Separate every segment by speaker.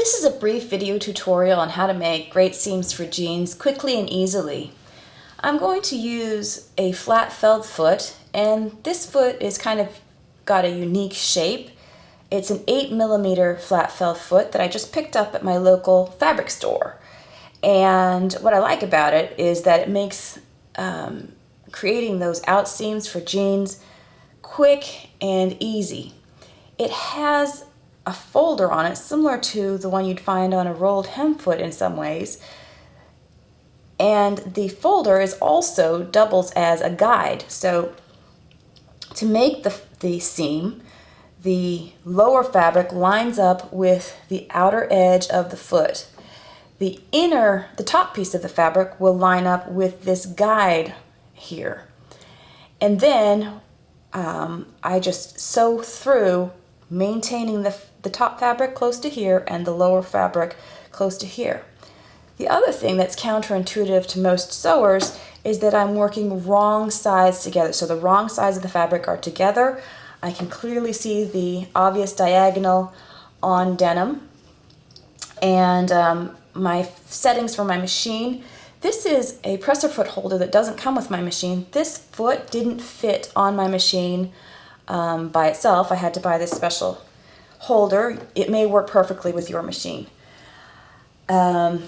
Speaker 1: This is a brief video tutorial on how to make great seams for jeans quickly and easily. I'm going to use a flat felled foot, and this foot is kind of got a unique shape. It's an 8mm flat felled foot that I just picked up at my local fabric store. And what I like about it is that it makes creating those out seams for jeans quick and easy. It has a folder on it similar to the one you'd find on a rolled hem foot in some ways, and the folder is also doubles as a guide. So to make the seam, the lower fabric lines up with the outer edge of the foot. The top piece of the fabric will line up with this guide here, and then I just sew through, maintaining the top fabric close to here and the lower fabric close to here. The other thing that's counterintuitive to most sewers is that I'm working wrong sides together. So the wrong sides of the fabric are together. I can clearly see the obvious diagonal on denim. And my settings for my machine. This is a presser foot holder that doesn't come with my machine. This foot didn't fit on my machine by itself. I had to buy this special holder. It may work perfectly with your machine. I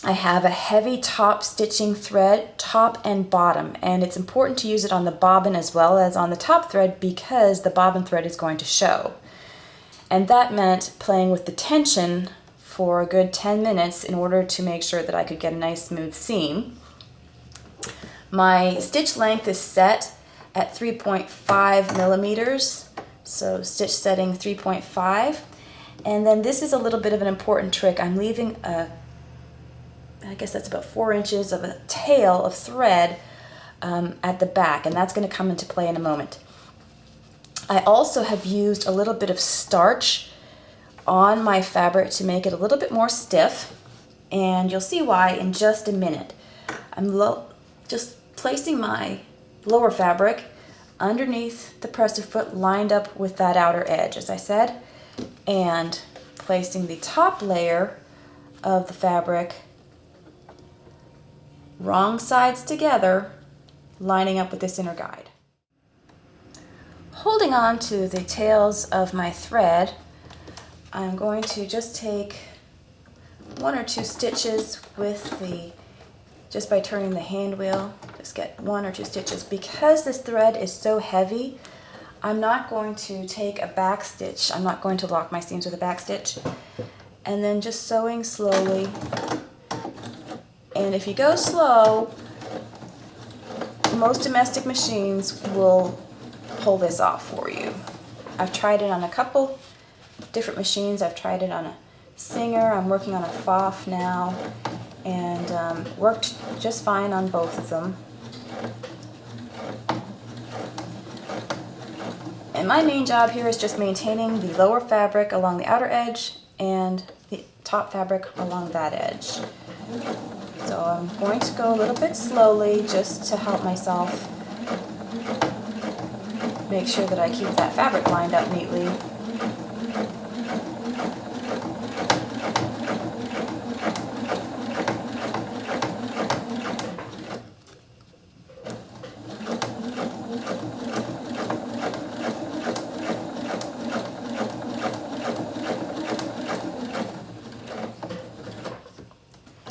Speaker 1: have a heavy top stitching thread, top and bottom, and it's important to use it on the bobbin as well as on the top thread because the bobbin thread is going to show. And that meant playing with the tension for a good 10 minutes in order to make sure that I could get a nice smooth seam. My stitch length is set at 3.5mm, so stitch setting 3.5. And then this is a little bit of an important trick. I'm leaving I guess that's about 4 inches of a tail of thread at the back, and that's going to come into play in a moment. I also have used a little bit of starch on my fabric to make it a little bit more stiff, and you'll see why in just a minute. I'm just placing my lower fabric underneath the presser foot lined up with that outer edge, as I said, and placing the top layer of the fabric wrong sides together, lining up with this inner guide. Holding on to the tails of my thread, I'm going to just take 1 or 2 stitches just by turning the hand wheel, just get 1 or 2 stitches. Because this thread is so heavy, I'm not going to take a back stitch. I'm not going to lock my seams with a back stitch. And then just sewing slowly. And if you go slow, most domestic machines will pull this off for you. I've tried it on a couple different machines. I've tried it on a Singer. I'm working on a Pfaff now, and worked just fine on both of them. And my main job here is just maintaining the lower fabric along the outer edge and the top fabric along that edge. So I'm going to go a little bit slowly just to help myself make sure that I keep that fabric lined up neatly.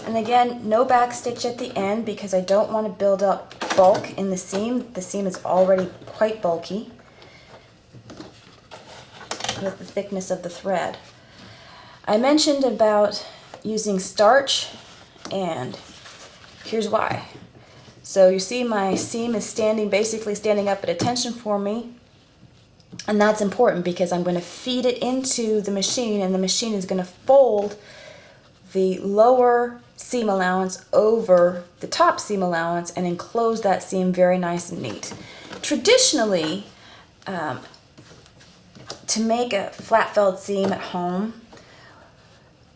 Speaker 1: And again, no back stitch at the end because I don't want to build up bulk in the seam. The seam is already quite bulky with the thickness of the thread. I mentioned about using starch, and here's why. So you see my seam is basically standing up at attention for me, and that's important because I'm going to feed it into the machine, and the machine is going to fold the lower seam allowance over the top seam allowance and enclose that seam very nice and neat. Traditionally, to make a flat felled seam at home,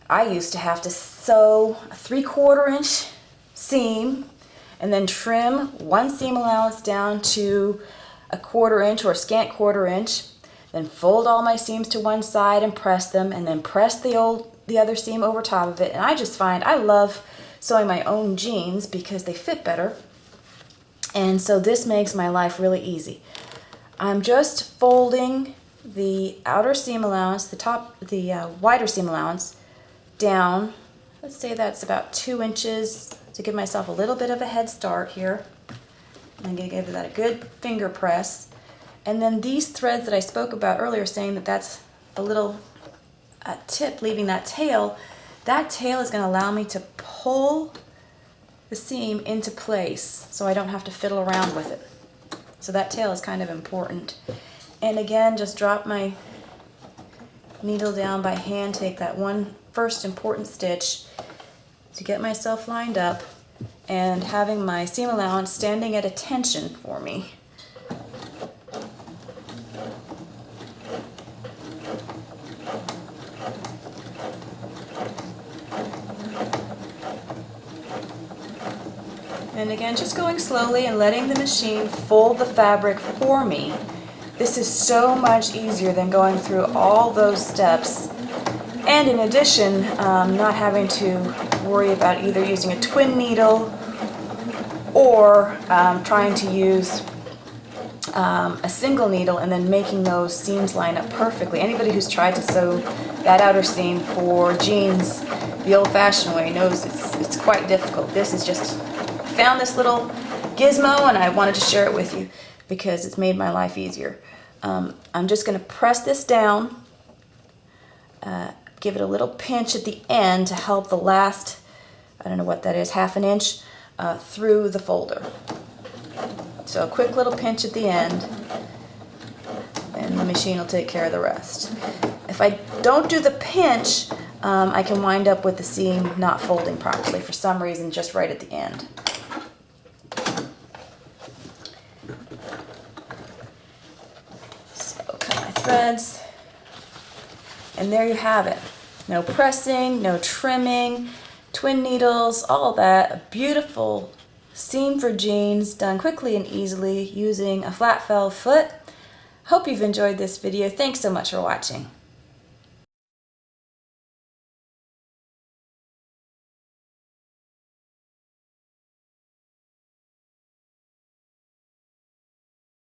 Speaker 1: I used to have to sew a 3/4 inch seam and then trim 1 seam allowance down to a 1/4 inch or a scant 1/4 inch, then fold all my seams to one side and press them, and then press the the other seam over top of it. And I just find I love sewing my own jeans because they fit better. And so this makes my life really easy. I'm just folding the outer seam allowance, the wider seam allowance down. Let's say that's about 2 inches to give myself a little bit of a head start here. I'm going to give that a good finger press. And then these threads that I spoke about earlier, saying that that's a little tip leaving that tail is going to allow me to pull the seam into place so I don't have to fiddle around with it. So that tail is kind of important. And again, just drop my needle down by hand, take that one first important stitch to get myself lined up, and having my seam allowance standing at attention for me. And again, just going slowly and letting the machine fold the fabric for me. This is so much easier than going through all those steps. And in addition, not having to worry about either using a twin needle or trying to use a single needle and then making those seams line up perfectly. Anybody who's tried to sew that outer seam for jeans the old-fashioned way knows it's quite difficult. This is just, I found this little gizmo and I wanted to share it with you because it's made my life easier. I'm just going to press this down, give it a little pinch at the end to help the last, I don't know what that is, ½ inch through the folder. So a quick little pinch at the end, and the machine will take care of the rest. If I don't do the pinch, I can wind up with the seam not folding properly for some reason just right at the end. So cut my threads, and there you have it. No pressing, no trimming, twin needles, all that. A beautiful seam for jeans done quickly and easily using a flat fell foot. Hope you've enjoyed this video. Thanks so much for watching.